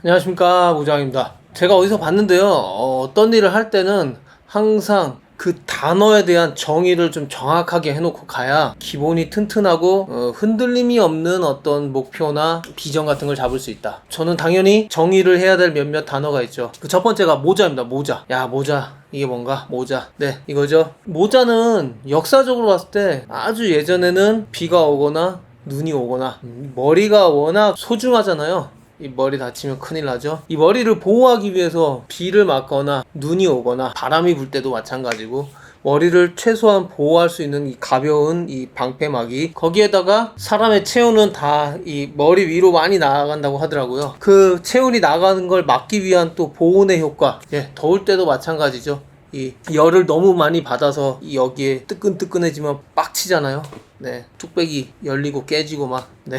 안녕하십니까, 모장입니다. 제가 어디서 봤는데요, 어떤 일을 할 때는 항상 그 단어에 대한 정의를 좀 정확하게 해놓고 가야 기본이 튼튼하고 흔들림이 없는 어떤 목표나 비전 같은 걸 잡을 수 있다. 저는 당연히 정의를 해야 될 몇몇 단어가 있죠. 그 첫 번째가 모자입니다. 모자. 야, 모자. 이게 뭔가? 모자. 네, 이거죠. 모자는 역사적으로 봤을 때 아주 예전에는 비가 오거나 눈이 오거나 머리가 워낙 소중하잖아요. 이 머리 다치면 큰일 나죠. 이 머리를 보호하기 위해서 비를 맞거나 눈이 오거나 바람이 불 때도 마찬가지고 머리를 최소한 보호할 수 있는 이 가벼운 이 방패막이, 거기에다가 사람의 체온은 다 이 머리 위로 많이 나간다고 하더라고요. 그 체온이 나가는 걸 막기 위한 또 보온의 효과. 예, 더울 때도 마찬가지죠. 이 열을 너무 많이 받아서 여기에 뜨끈뜨끈해지면 빡치잖아요. 네, 뚝배기 열리고 깨지고 막. 네,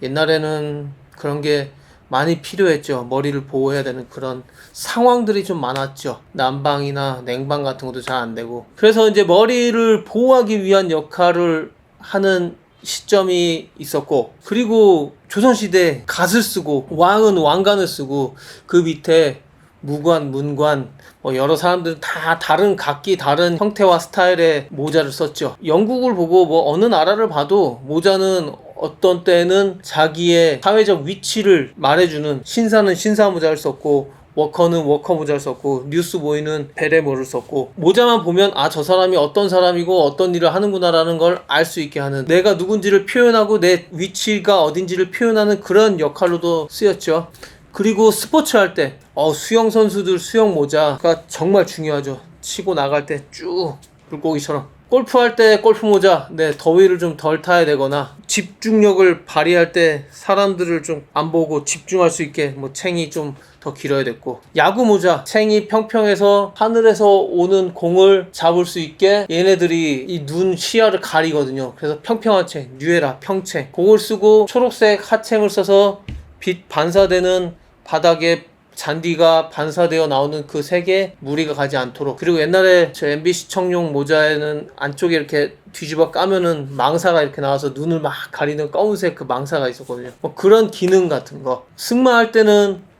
옛날에는 그런 게 많이 필요했죠. 머리를 보호해야 되는 그런 상황들이 좀 많았죠. 난방이나 냉방 같은 것도 잘 안 되고. 그래서 이제 머리를 보호하기 위한 역할을 하는 시점이 있었고, 그리고 조선시대 갓을 쓰고 왕은 왕관을 쓰고 그 밑에 무관, 문관, 여러 사람들은 다 다른 각기 다른 형태와 스타일의 모자를 썼죠. 영국을 보고 어느 나라를 봐도 모자는 어떤 때는 자기의 사회적 위치를 말해주는, 신사는 신사 모자를 썼고 워커는 워커 모자를 썼고 뉴스보이는 베레모를 썼고, 모자만 보면 아, 저 사람이 어떤 사람이고 어떤 일을 하는구나 라는 걸 알 수 있게 하는, 내가 누군지를 표현하고 내 위치가 어딘지를 표현하는 그런 역할로도 쓰였죠. 그리고 스포츠 할 때 수영 선수들 수영 모자가 정말 중요하죠. 치고 나갈 때 쭉 물고기처럼. 골프 할 때 골프 모자, 네, 더위를 좀 덜 타야 되거나 집중력을 발휘할 때 사람들을 좀 안 보고 집중할 수 있게 챙이 좀 더 길어야 됐고, 야구 모자, 챙이 평평해서 하늘에서 오는 공을 잡을 수 있게 얘네들이 이 눈 시야를 가리거든요. 그래서 평평한 챙, 뉴에라 평챙, 공을 쓰고 초록색 하챙을 써서 빛 반사되는 바닥에 잔디가 반사되어 나오는 그 색에 무리가 가지 않도록. 그리고 옛날에 저 MB 시청용 모자에는 안쪽에 이렇게 뒤집어 까면은 망사가 이렇게 나와서 눈을 막 가리는 검은색 그 망사가 있었거든요. 그런 기능 같은 거. 승마할 때는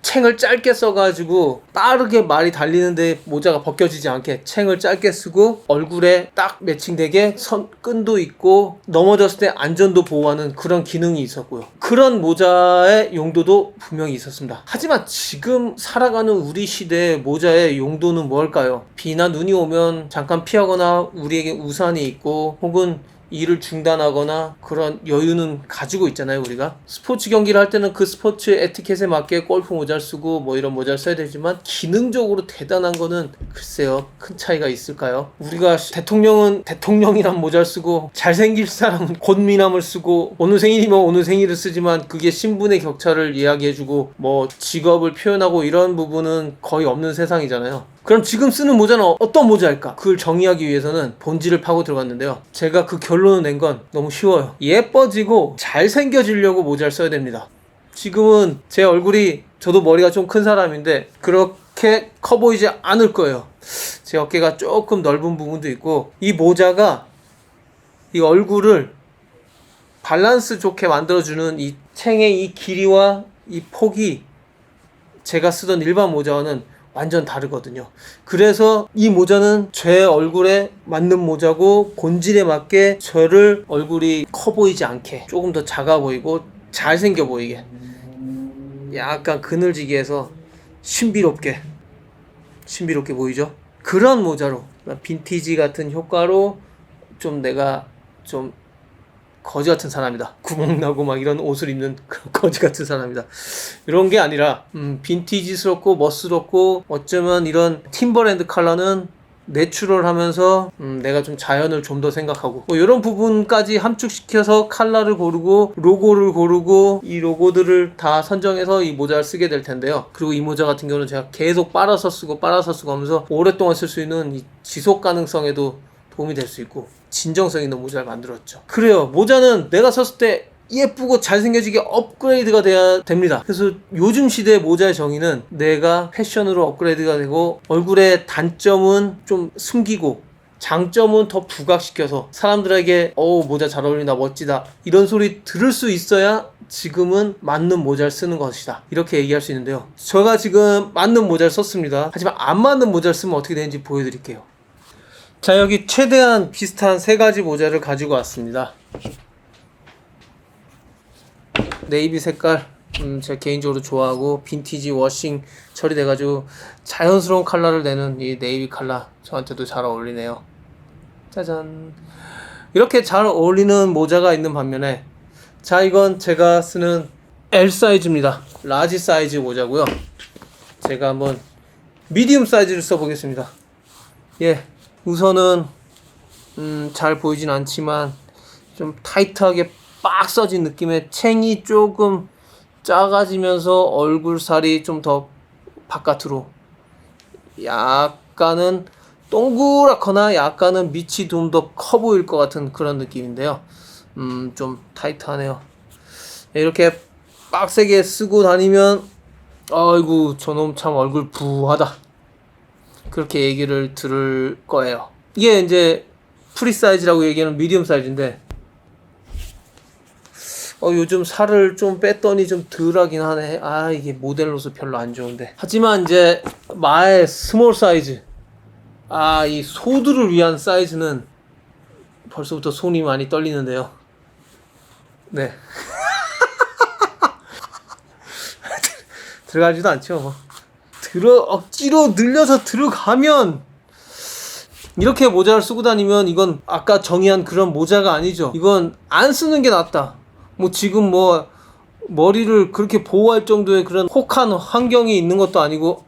챙을 짧게 써가지고 빠르게 말이 달리는데 모자가 벗겨지지 않게 챙을 짧게 쓰고 얼굴에 딱 매칭되게 끈도 있고 넘어졌을 때 안전도 보호하는 그런 기능이 있었고요. 그런 모자의 용도도 분명히 있었습니다. 하지만 지금 살아가는 우리 시대의 모자의 용도는 뭘까요? 비나 눈이 오면 잠깐 피하거나 우리에게 우산이 있고 혹은 일을 중단하거나 그런 여유는 가지고 있잖아요. 우리가 스포츠 경기를 할 때는 그 스포츠 에티켓에 맞게 골프 모자를 쓰고 이런 모자를 써야 되지만 기능적으로 대단한 거는 글쎄요, 큰 차이가 있을까요? 우리가 대통령은 대통령이란 모자를 쓰고 잘생길 사람은 곤미남을 쓰고 어느 생일이면 어느 생일을 쓰지만 그게 신분의 격차를 이야기해주고 직업을 표현하고 이런 부분은 거의 없는 세상이잖아요. 그럼 지금 쓰는 모자는 어떤 모자일까? 그걸 정의하기 위해서는 본질을 파고 들어갔는데요. 제가 그 결론을 낸 건 너무 쉬워요. 예뻐지고 잘생겨지려고 모자를 써야 됩니다. 지금은 제 얼굴이, 저도 머리가 좀 큰 사람인데 그렇게 커 보이지 않을 거예요. 제 어깨가 조금 넓은 부분도 있고, 이 모자가 이 얼굴을 밸런스 좋게 만들어주는 이 챙의 이 길이와 이 폭이 제가 쓰던 일반 모자와는 완전 다르거든요. 그래서 이 모자는 제 얼굴에 맞는 모자고, 본질에 맞게 저를 얼굴이 커 보이지 않게 조금 더 작아 보이고 잘생겨 보이게, 약간 그늘지게 해서 신비롭게 보이죠. 그런 모자로, 빈티지 같은 효과로 좀 내가 좀 거지 같은 사람이다, 구멍나고 이런 옷을 입는 거지 같은 사람이다, 이런 게 아니라 빈티지스럽고 멋스럽고, 어쩌면 이런 팀버랜드 컬러는 내추럴하면서 내가 좀 자연을 좀 더 생각하고 이런 부분까지 함축시켜서 컬러를 고르고 로고를 고르고 이 로고들을 다 선정해서 이 모자를 쓰게 될 텐데요. 그리고 이 모자 같은 경우는 제가 계속 빨아서 쓰고 하면서 오랫동안 쓸 수 있는 이 지속 가능성에도 도움이 될 수 있고 진정성 있는 모자를 만들었죠. 그래요, 모자는 내가 썼을 때 예쁘고 잘생겨지게 업그레이드가 돼야 됩니다. 그래서 요즘 시대의 모자의 정의는 내가 패션으로 업그레이드가 되고 얼굴의 단점은 좀 숨기고 장점은 더 부각시켜서 사람들에게 모자 잘 어울린다, 멋지다 이런 소리 들을 수 있어야 지금은 맞는 모자를 쓰는 것이다, 이렇게 얘기할 수 있는데요. 제가 지금 맞는 모자를 썼습니다. 하지만 안 맞는 모자를 쓰면 어떻게 되는지 보여드릴게요. 자, 여기 최대한 비슷한 3가지 모자를 가지고 왔습니다. 네이비 색깔, 제가 개인적으로 좋아하고 빈티지 워싱 처리돼가지고 자연스러운 컬러를 내는 이 네이비 컬러 저한테도 잘 어울리네요. 짜잔. 이렇게 잘 어울리는 모자가 있는 반면에, 자, 이건 제가 쓰는 L 사이즈입니다. 라지 사이즈 모자고요. 제가 한번 미디움 사이즈를 써보겠습니다. 예, 우선은 잘 보이진 않지만 좀 타이트하게 빡 써진 느낌의, 챙이 조금 작아지면서 얼굴살이 좀 더 바깥으로, 약간은 동그랗거나 약간은 밑이 좀 더 커 보일 것 같은 그런 느낌인데요. 좀 타이트하네요. 이렇게 빡세게 쓰고 다니면 아이고 저놈 참 얼굴 부하다, 그렇게 얘기를 들을 거예요. 이게 이제 프리 사이즈라고 얘기하는 미디움 사이즈인데, 요즘 살을 좀 뺐더니 좀 덜하긴 하네. 이게 모델로서 별로 안 좋은데. 하지만 이제 마의 스몰 사이즈, 이 소두를 위한 사이즈는 벌써부터 손이 많이 떨리는데요. 네. 들어가지도 않죠. 억지로 늘려서 들어가면, 이렇게 모자를 쓰고 다니면 이건 아까 정의한 그런 모자가 아니죠. 이건 안 쓰는 게 낫다. 지금 머리를 그렇게 보호할 정도의 그런 혹한 환경이 있는 것도 아니고,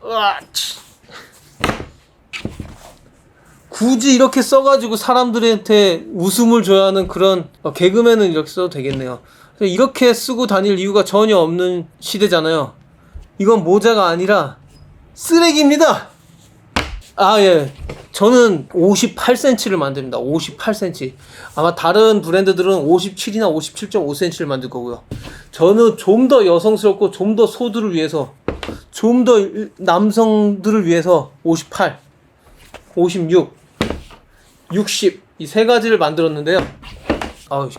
굳이 이렇게 써가지고 사람들한테 웃음을 줘야 하는 그런 개그맨은 이렇게 써도 되겠네요. 이렇게 쓰고 다닐 이유가 전혀 없는 시대잖아요. 이건 모자가 아니라 쓰레기입니다. 예. 저는 58cm를 만듭니다. 58cm. 아마 다른 브랜드들은 57이나 57.5cm를 만들 거고요. 저는 좀 더 여성스럽고 좀 더 소두를 위해서, 좀 더 남성들을 위해서 58, 56, 60 이 3가지를 만들었는데요.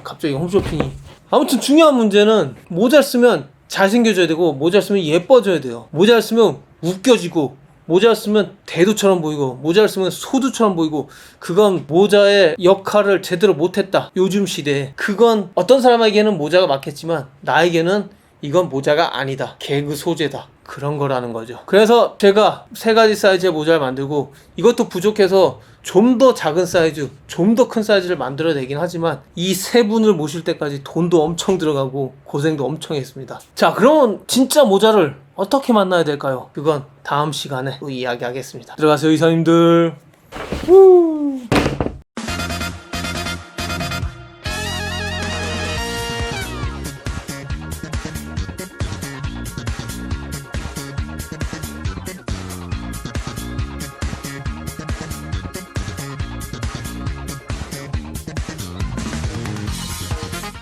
갑자기 홈쇼핑이. 아무튼 중요한 문제는, 모자를 쓰면 잘생겨져야 되고, 모자를 쓰면 예뻐져야 돼요. 모자를 쓰면 웃겨지고, 모자를 쓰면 대두처럼 보이고, 모자를 쓰면 소두처럼 보이고, 그건 모자의 역할을 제대로 못했다, 요즘 시대에. 그건 어떤 사람에게는 모자가 맞겠지만 나에게는 이건 모자가 아니다, 개그 소재다, 그런 거라는 거죠. 그래서 제가 3가지 사이즈의 모자를 만들고, 이것도 부족해서 좀 더 작은 사이즈, 좀 더 큰 사이즈를 만들어야 되긴 하지만, 이 3분을 모실 때까지 돈도 엄청 들어가고 고생도 엄청 했습니다. 자, 그러면 진짜 모자를 어떻게 만나야 될까요? 그건 다음 시간에 또 이야기하겠습니다. 들어가세요, 이사님들.